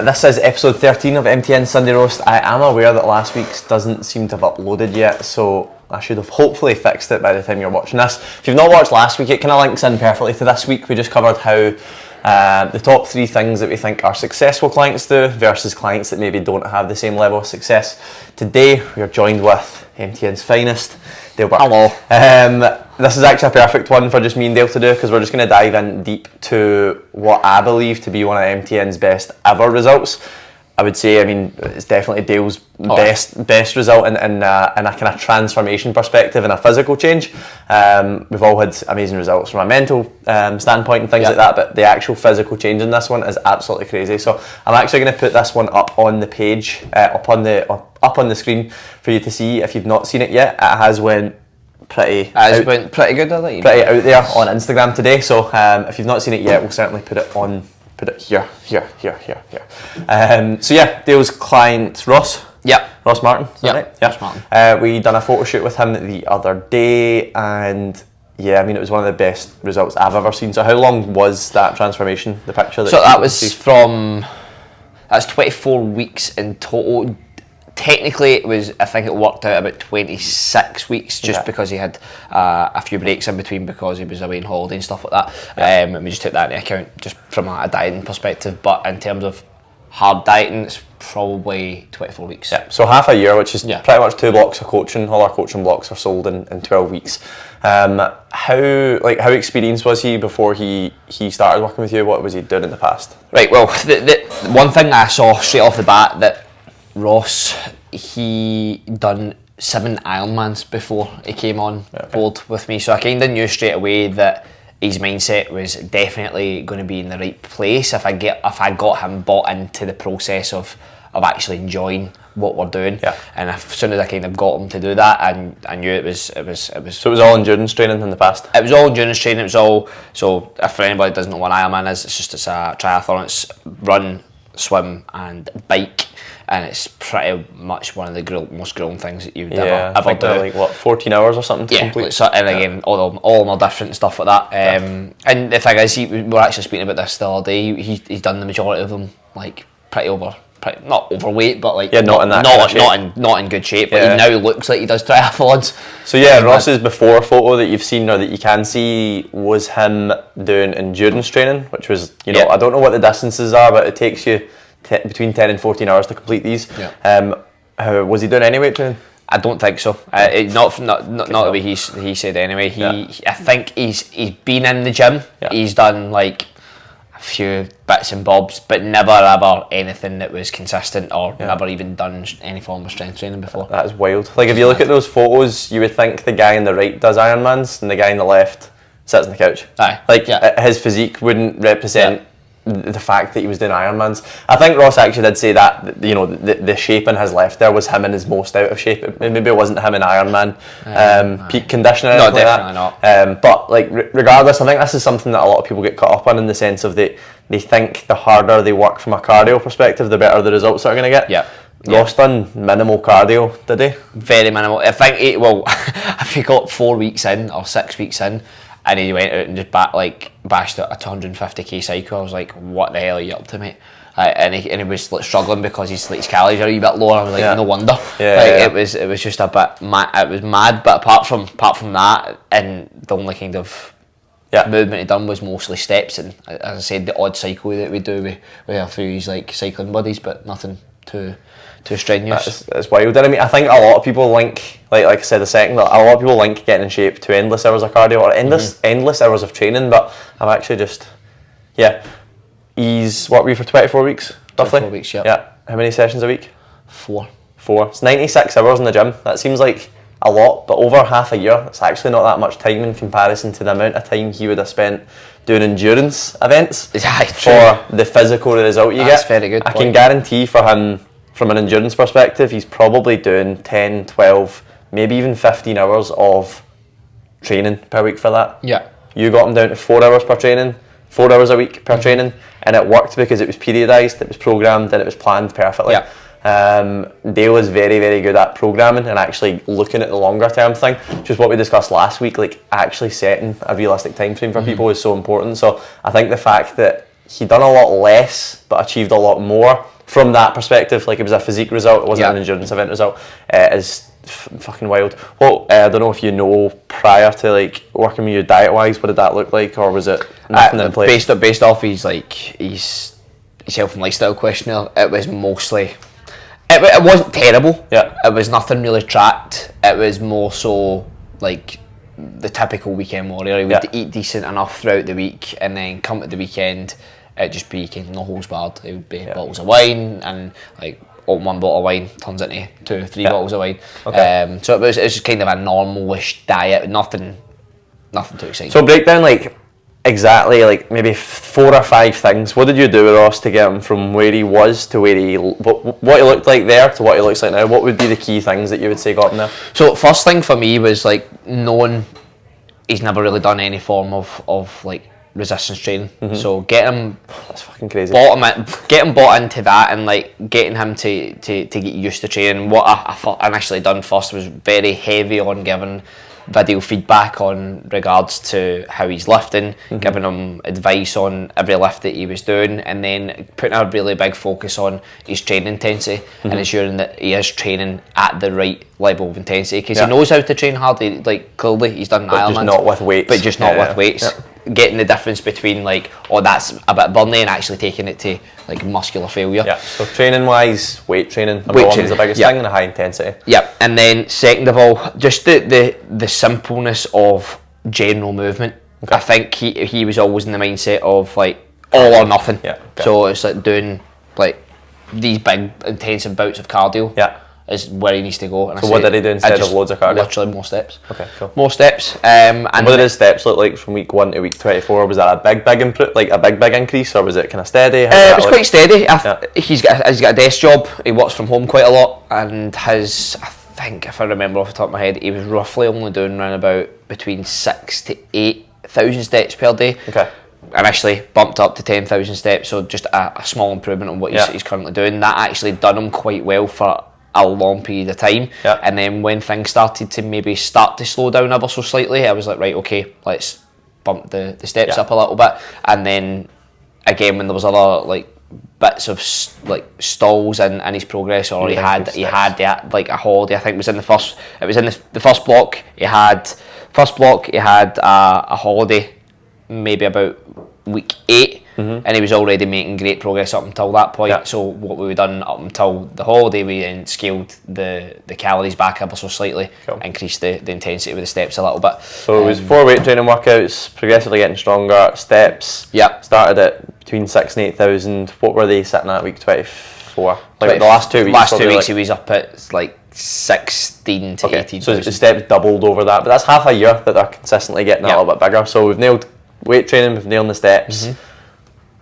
This is episode 13 of MTN Sunday Roast. I am aware that last week's doesn't seem to have uploaded yet, so I should have hopefully fixed it by the time you're watching this. If you've not watched last week, it kind of links in perfectly to this week. We just covered how the top 3 things that we think our successful clients do versus clients that maybe don't have the same level of success. Today, we are joined with MTN's finest, Dale Burke. Hello. This is actually a perfect one for just me and Dale to do, because we're just going to dive in deep to what I believe to be one of MTN's best ever results. I would say, I mean, it's definitely Dale's best result in a kind of transformation perspective and a physical change. We've all had amazing results from a mental standpoint and things like that, but the actual physical change in this one is absolutely crazy. So I'm actually going to put this one up on the page, up on the screen for you to see. If you've not seen it yet, it has went pretty good, I think. Pretty out there on Instagram today. So if you've not seen it yet, we'll certainly put it on. Put it here. So yeah, Dale's client Ross. Yeah. Ross Martin. Is that right? Yeah. Ross Martin. We done a photo shoot with him the other day, and yeah, I mean, it was one of the best results I've ever seen. So how long was that transformation? The picture that. So that was that's 24 weeks in total. Technically, it was. I think it worked out about 26 weeks, just because he had a few breaks in between because he was away on holiday and stuff like that. And we just took that into account just from a dieting perspective. But in terms of hard dieting, it's probably 24 weeks. Yeah. So half a year, which is pretty much 2 blocks of coaching. All our coaching blocks are sold in 12 weeks. How experienced was he before he started working with you? What was he doing in the past? Right. Well, the one thing I saw straight off the bat that Ross, he done 7 Ironmans before he came on board with me, so I kind of knew straight away that his mindset was definitely going to be in the right place if I got him bought into the process of actually enjoying what we're doing. And as soon as I kind of got him to do that, I knew it was. So it was all endurance training in the past. It was all endurance training. It was all. So if for anybody doesn't know what an Ironman is, it's a triathlon. It's run, swim, and bike. And it's pretty much one of the most grueling things that you'd ever do. Like what, 14 hours or something to complete? So, and again, all of them are different and stuff like that. And the thing is, we were actually speaking about this the other day. He's done the majority of them like not overweight, but like not in good shape. But he now looks like he does triathlons. So yeah, Ross's before photo that you've seen or that you can see was him doing endurance training, which was I don't know what the distances are, but it takes you between 10 and 14 hours to complete these. How was he doing any weight training? I don't think so. Not the way he said anyway. I think he's been in the gym. He's done like a few bits and bobs, but never ever anything that was consistent or never even done any form of strength training before. That is wild. Like if you look at those photos, you would think the guy on the right does Ironmans and the guy on the left sits on the couch. His physique wouldn't represent the fact that he was doing Ironmans. I think Ross actually did say that the shape in his left there was him in his most out of shape. Maybe it wasn't him in Ironman peak condition or anything like that. Not. But like regardless, I think this is something that a lot of people get caught up on, in the sense of they think the harder they work from a cardio perspective, the better the results are going to get. Ross done minimal cardio, did he? Very minimal. I think if he got 4 weeks in or 6 weeks in, and he went out and just bashed out a 250k cycle. I was like, what the hell are you up to, mate? And he was like struggling because his calories are a wee bit lower. I was like, no wonder. It was just a bit it was mad. But apart from that, and the only kind of movement he done was mostly steps, and as I said, the odd cycle that we do with a few of his like cycling buddies, but nothing too strenuous. It's wild. I mean, I think a lot of people link, like I said a second, a lot of people link getting in shape to endless hours of cardio or endless hours of training, but I'm actually just, what were you for 24 weeks, roughly? 24 weeks, Yeah. How many sessions a week? 4. It's 96 hours in the gym. That seems like a lot, but over half a year, it's actually not that much time in comparison to the amount of time he would have spent doing endurance events for the physical result you get. That's very good point. I can guarantee for him, from an endurance perspective, he's probably doing 10, 12, maybe even 15 hours of training per week for that. You got him down to 4 hours per training, 4 hours a week per training, and it worked because it was periodised, it was programmed, and it was planned perfectly. Dale is very, very good at programming and actually looking at the longer term thing, which is what we discussed last week. Like actually setting a realistic time frame for people is so important. So I think the fact that he done a lot less but achieved a lot more from that perspective. Like, it was a physique result, it wasn't an endurance event result. Is fucking wild. Well, I don't know if you know, prior to like working with you diet wise, what did that look like, or was it nothing in place? Based off his health and lifestyle questionnaire, it was mostly. It wasn't terrible. Yeah. It was nothing really tracked. It was more so like the typical weekend warrior. He would eat decent enough throughout the week, and then come at the weekend, it'd just be kind of no holds barred. It would be bottles of wine, and like open one bottle of wine turns into 2 or 3 bottles of wine. Okay. So it was just kind of a normal-ish diet. Nothing too exciting. So break down like exactly like maybe 4 or 5 things. What did you do with Ross to get him from where he was to where what he looked like there to what he looks like now? What would be the key things that you would say got him there? So first thing for me was like knowing he's never really done any form of like resistance training. So get him. That's fucking crazy. Get him bought into that, and like getting him to get used to training. What I initially done first was very heavy on giving video feedback on regards to how he's lifting, giving him advice on every lift that he was doing, and then putting a really big focus on his training intensity and ensuring that he is training at the right level of intensity, because he knows how to train hard. Like, clearly he's done Ironman, just not with weights. But just not with weights. Getting the difference between like, oh, that's a bit burny, and actually taking it to like muscular failure. Yeah. So training wise, weight training number one is the biggest thing, and a high intensity. Yeah. And then second of all, just the simpleness of general movement. Okay. I think he was always in the mindset of like all or nothing. Yeah. Okay. So it's like doing like these big intensive bouts of cardio. Yeah. Is where he needs to go. And so what did he do instead of loads of cardio? Literally more steps. Okay, cool. More steps. And what did his steps look like from week 1 to week 24? Was that a big input, like a big increase, or was it kind of steady? It was quite steady. He's got a desk job. He works from home quite a lot, and I think if I remember off the top of my head, he was roughly only doing around about between 6,000 to 8,000 steps per day. Okay. Initially bumped up to 10,000 steps, so just a small improvement on what he's currently doing. That actually done him quite well for a long period of time. And then when things started to maybe start to slow down ever so slightly, I was like, right, okay, let's bump the steps up a little bit. And then again, when there was other like bits of like stalls in his progress, or he had like a holiday. I think it was in the first block. He had a holiday maybe about week 8, and he was already making great progress up until that point. So what we've done up until the holiday, we then scaled the calories back ever so slightly, increased the intensity with the steps a little bit. So it was 4 weight training workouts, progressively getting stronger, steps. Started at between 6,000 and 8,000. What were they sitting at week 24? Like the last 2 weeks? Last 2 weeks he was up at like 16 to 18. So the steps doubled over that, but that's half a year that they're consistently getting a little bit bigger. So we've nailed weight training, we've nailed the steps.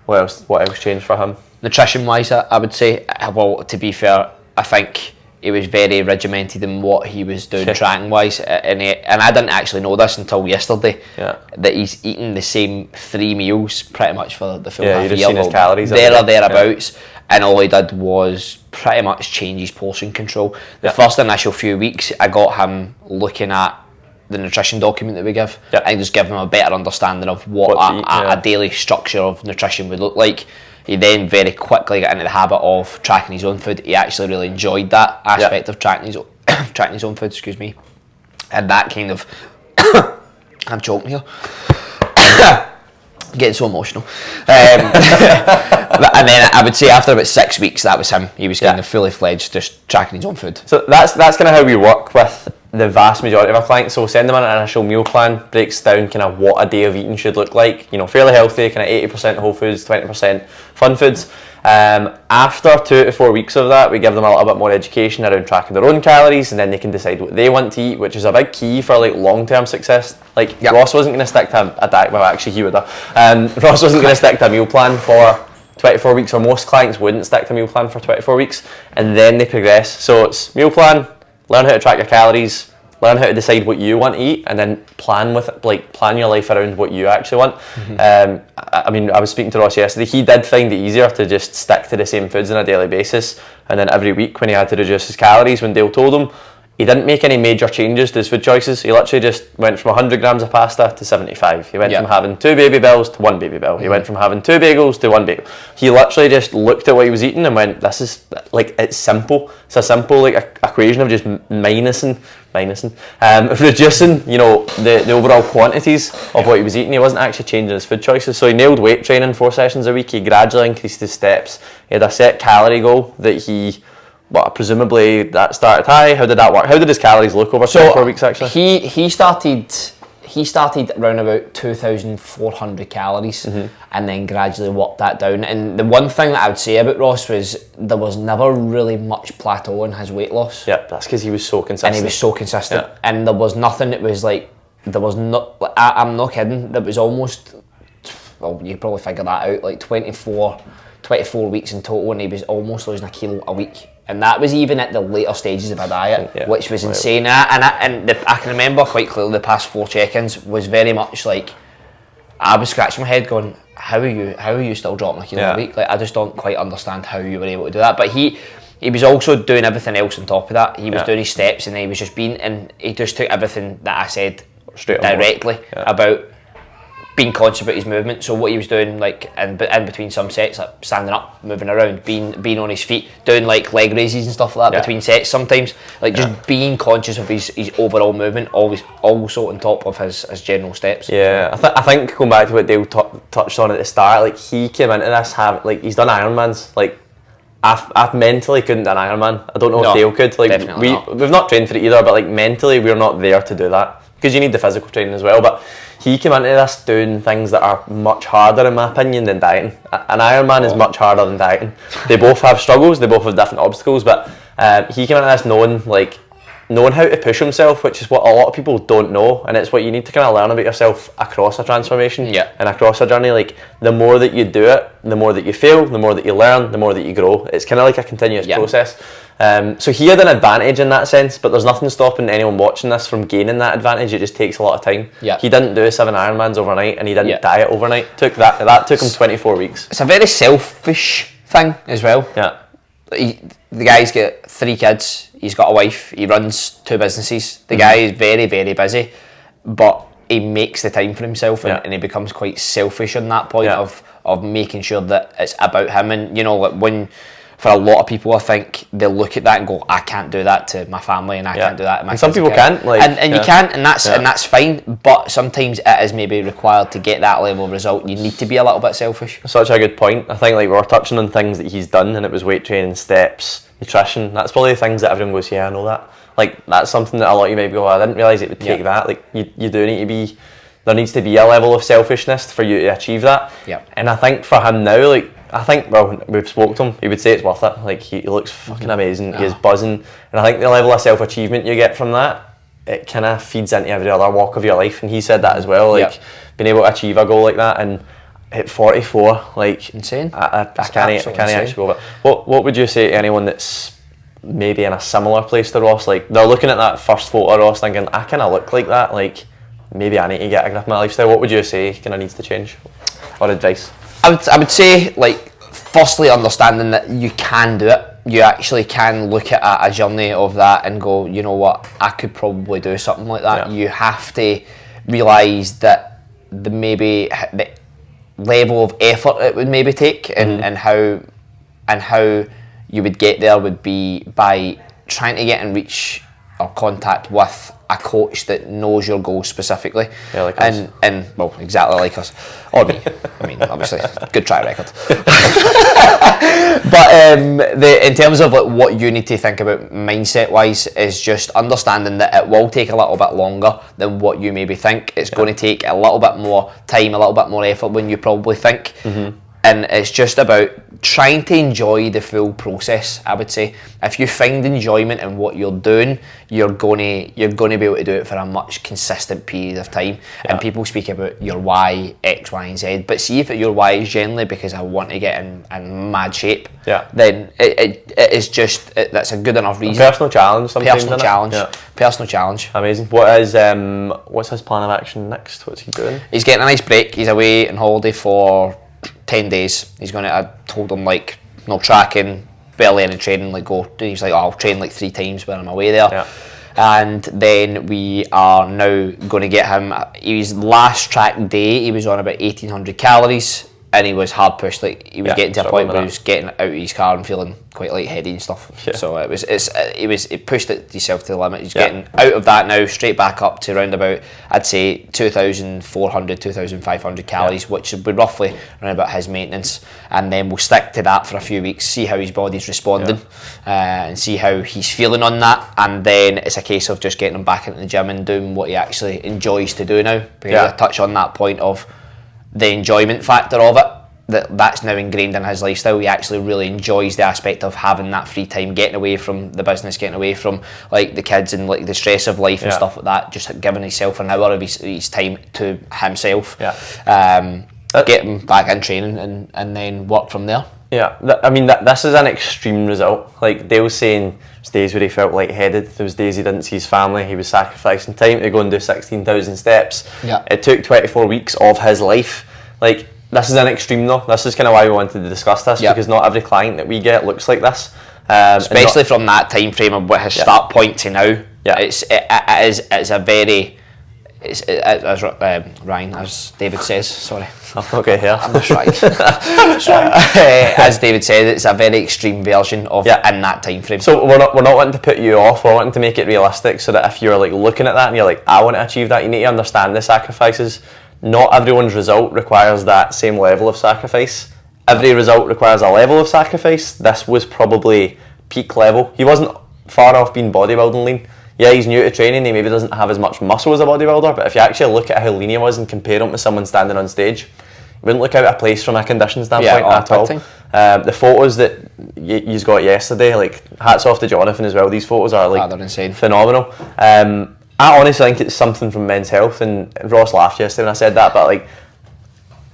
What else changed for him? Nutrition wise, I would say, well, to be fair, I think he was very regimented in what he was doing tracking wise, and I didn't actually know this until yesterday, that he's eating the same 3 meals pretty much for the full half year. Seen his calories there or thereabouts, and all he did was pretty much change his portion control. The first initial few weeks, I got him looking at the nutrition document that we give, and just give him a better understanding of what a daily structure of nutrition would look like. He then very quickly got into the habit of tracking his own food. He actually really enjoyed that aspect of tracking his own food, excuse me. And that kind of I'm choking here. Getting so emotional. And then I would say after about 6 weeks, that was him. He was kind of fully fledged, just tracking his own food. So that's kind of how we work with the vast majority of our clients. So we'll send them an initial meal plan, breaks down kind of what a day of eating should look like. You know, fairly healthy, kind of 80% whole foods, 20% fun foods. After 2 to 4 weeks of that, we give them a little bit more education around tracking their own calories, and then they can decide what they want to eat, which is a big key for like long-term success. Like Ross wasn't going to stick to a diet. Well, actually, he would have. Ross wasn't going to stick to a meal plan for 24 weeks, or most clients wouldn't stick to a meal plan for 24 weeks, and then they progress. So it's meal plan, learn how to track your calories, learn how to decide what you want to eat, and then plan your life around what you actually want. I mean, I was speaking to Ross yesterday. He did find it easier to just stick to the same foods on a daily basis, and then every week when he had to reduce his calories, when Dale told him, he didn't make any major changes to his food choices. He literally just went from 100 grams of pasta to 75. He went from having 2 baby bells to 1 baby bell. He went from having 2 bagels to 1 bagel. He literally just looked at what he was eating and went, this is, like, it's simple. It's a simple, like, equation of just reducing, you know, the overall quantities of what he was eating. He wasn't actually changing his food choices. So he nailed weight training 4 sessions a week. He gradually increased his steps. He had a set calorie goal that he... Well, presumably that started high. How did that work? How did his calories look over 4 weeks actually? He started around about 2,400 calories and then gradually worked that down. And the one thing that I would say about Ross was there was never really much plateau in his weight loss. Yeah, that's because he was so consistent. And he was so consistent. Yeah. And there was nothing that was like, there was not, I'm not kidding, there was almost, well, you probably figure that out, like 24 weeks in total, and he was almost losing a kilo a week. And that was even at the later stages of a diet, which was insane. And I can remember quite clearly the past 4 check-ins was very much like, I was scratching my head going, how are you still dropping a kilo a week? Like, I just don't quite understand how you were able to do that. But he was also doing everything else on top of that. He was doing his steps, and he was just being, and he just took everything that I said straight directly about being conscious about his movement. So what he was doing, like in between some sets, like standing up, moving around, being on his feet, doing like leg raises and stuff like that between sets sometimes, like just being conscious of his overall movement, always also on top of his general steps. Yeah, I think going back to what Dale touched on at the start, like he came into this he's done Ironmans, like I mentally couldn't do an Ironman. I don't know if Dale could. Like we've not trained for it either, but like mentally we're not there to do that because you need the physical training as well. But he came into this doing things that are much harder, in my opinion, than dieting. An Ironman is much harder than dieting. They both have struggles, they both have different obstacles, but he came into this knowing how to push himself, which is what a lot of people don't know, and it's what you need to kind of learn about yourself across a transformation and across a journey. Like, the more that you do it, the more that you fail, the more that you learn, the more that you grow. It's kind of like a continuous process. So he had an advantage in that sense, but there's nothing stopping anyone watching this from gaining that advantage. It just takes a lot of time. He didn't do 7 Ironmans overnight, and he didn't diet overnight. That took him 24 weeks. It's a very selfish thing as well. The guy's got 3 kids, he's got a wife, he runs 2 businesses. The guy is very, very busy, but he makes the time for himself, and he becomes quite selfish on that point of making sure that it's about him. And you know, like, when for a lot of people, I think they'll look at that and go, I can't do that to my family, and I can't do that to my kids. Some people can't, like, and you can't, and that's fine. But sometimes it is maybe required to get that level of result. You need to be a little bit selfish. Such a good point. I think, like, we were touching on things that he's done, and it was weight training, steps, nutrition. That's probably the things that everyone goes, yeah, I know that. Like, that's something that a lot of you maybe go, I didn't realise it would take that. Like, you do need to be, there needs to be a level of selfishness for you to achieve that. And I think for him now, like, well, we've spoke to him, he would say it's worth it. Like, he looks fucking amazing, he is buzzing, and I think the level of self-achievement you get from that, it kind of feeds into every other walk of your life, and he said that as well, like, being able to achieve a goal like that, and at 44, like, insane. I can't actually go over. What would you say to anyone that's maybe in a similar place to Ross? Like, they're looking at that first photo of Ross thinking, I kind of look like that, like, maybe I need to get a grip of my lifestyle. What would you say kind of needs to change, or advice? I would say, like, firstly, understanding that you can do it. You actually can look at a journey of that and go, you know what, I could probably do something like that. You have to realise that the level of effort it would maybe take, and how you would get there would be by trying to get in reach or contact with a coach that knows your goals specifically, like us. and well, exactly like us, or me. I mean, obviously, good track record. But in terms of, like, what you need to think about mindset wise is just understanding that it will take a little bit longer than what you maybe think. It's going to take a little bit more time, a little bit more effort than you probably think. And it's just about trying to enjoy the full process, I would say. If you find enjoyment in what you're doing, you're going to be able to do it for a much consistent period of time. And people speak about your why, X, Y, and Z. But see, if your why is generally because I want to get in mad shape, then it is just, that's a good enough reason. A personal challenge sometimes. Personal challenge. Amazing. What's his plan of action next? What's he doing? He's getting a nice break. He's away on holiday for 10 days. He's going to, I told him, like, no tracking, barely any training, like, he's like, I'll train like 3 times when I'm away there. and then we are now going to get him. His last track day, he was on about 1,800 calories. And he was hard pushed, like he was getting to a point where he was getting out of his car and feeling quite lightheaded and stuff. Yeah. So it pushed it himself to the limit. He's getting out of that now, straight back up to around about, I'd say 2,400, 2,500 calories, which would be roughly around about his maintenance. And then we'll stick to that for a few weeks, see how his body's responding, and see how he's feeling on that. And then it's a case of just getting him back into the gym and doing what he actually enjoys to do now. Because I touch on that point of the enjoyment factor of it, that's now ingrained in his lifestyle. He actually really enjoys the aspect of having that free time, getting away from the business, getting away from like the kids and like the stress of life and stuff like that, just giving himself an hour of his time to himself, get him back in training and then work from there. I mean, this is an extreme result. Like Dale's saying, there was days where he felt lightheaded, there was days he didn't see his family, he was sacrificing time to go and do 16,000 steps. It took 24 weeks of his life. Like, this is an extreme though. This is kind of why we wanted to discuss this, because not every client that we get looks like this. Especially from that time frame of his start point to now. It's a very... as Ryan, as David says, sorry. Okay, here. I'm just right. As David said, it's a very extreme version of in that time frame. So we're not wanting to put you off, we're wanting to make it realistic so that if you're like looking at that and you're like, I want to achieve that, you need to understand the sacrifices. Not everyone's result requires that same level of sacrifice. Every result requires a level of sacrifice. This was probably peak level. He wasn't far off being bodybuilding lean. Yeah, he's new to training, he maybe doesn't have as much muscle as a bodybuilder, but if you actually look at how lean he was and compare him to someone standing on stage, he wouldn't look out of place from a condition standpoint at all. The photos that you've got yesterday, like, hats off to Jonathan as well. These photos are like they're insane. Phenomenal. I honestly think it's something from Men's Health, and Ross laughed yesterday when I said that, but like,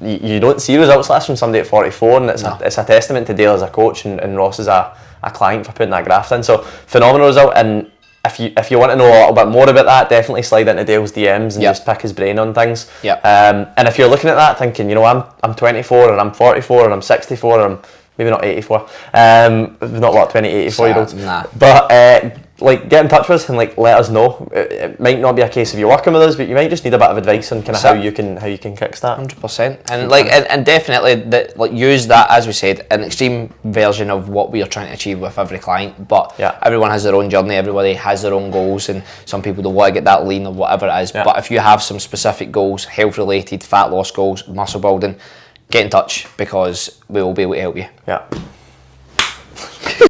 you don't see results like this from somebody at 44, and it's a testament to Dale as a coach and Ross as a client for putting that graft in. So phenomenal result. And if you want to know a little bit more about that, definitely slide into Dale's DMs and just pick his brain on things. And if you're looking at that thinking, you know, I'm 24 or I'm 44 or I'm 64 or I'm maybe not 84, not a lot of 84 year olds, but like, get in touch with us and like let us know. It might not be a case of you working with us, but you might just need a bit of advice on kind of how you can kickstart. 100%, and like and definitely that, like, use that, as we said, an extreme version of what we are trying to achieve with every client. But everyone has their own journey, everybody has their own goals, and some people don't want to get that lean or whatever it is. But if you have some specific goals, health related, fat loss goals, muscle building, get in touch because we will be able to help you.